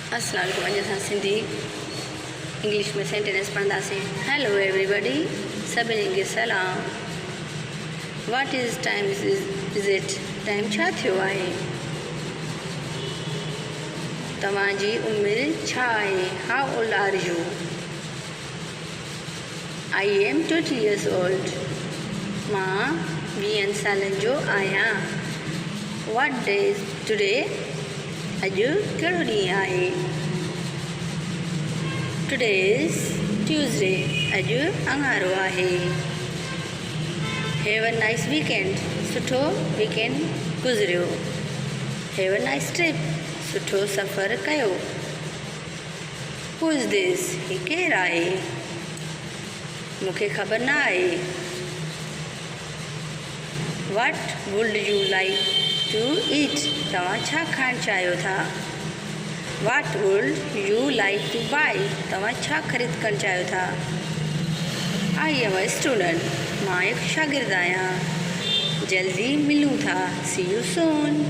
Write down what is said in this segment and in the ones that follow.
अस्सलाम वालेकुम। अॼु असां सिंधी इंग्लिश में सेंटेंस पढ़ंदासीं। हेलो एवरीबडी, सभिनी खे सलाम। What is time is it, time छा थियो आहे? तव्हांजी उमिरि छा आहे? How old are you? I am 20 years old। मां 20 सालनि जो आहियां। व्हाट डे इज़ टुडे, अॼु कहिड़ो ॾींहुं आहे? टुडे इज़ ट्यूज़डे, अॼु आङारो आहे। हैव अ नाइस वीकेंड, सुठो वीकेंड गुज़रियो। हैव अ नाइस ट्रिप, सुठो सफ़र कयो। हू इज़ दिस, ही केरु आहे? मूंखे ख़बर न आहे। What would you like to eat, तव्हां छा खाइणु चाहियो था? What would you like to buy, तव्हां छा ख़रीद करणु चाहियो था? आई एम अ स्टूडेंट, मां हिकु शागिर्दु आहियां। जल्दी मिलूं था, see you soon.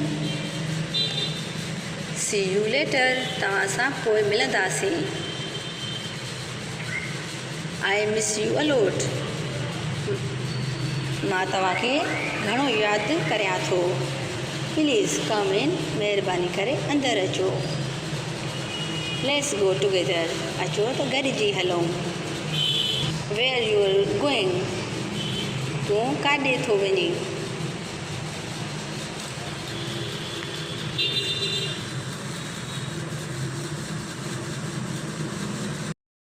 See you later, तव्हां सां पोइ मिलंदासीं। आई मिस यू अलॉट, मां तव्हांखे घणो यादि करियां थो। प्लीज़ कम इन, महिरबानी करे अंदरि अचो। लेट्स गो टुगेदर, अचो त गॾिजी हलूं। वेयर यू आर गोइंग, तूं काॾे थो वञीं?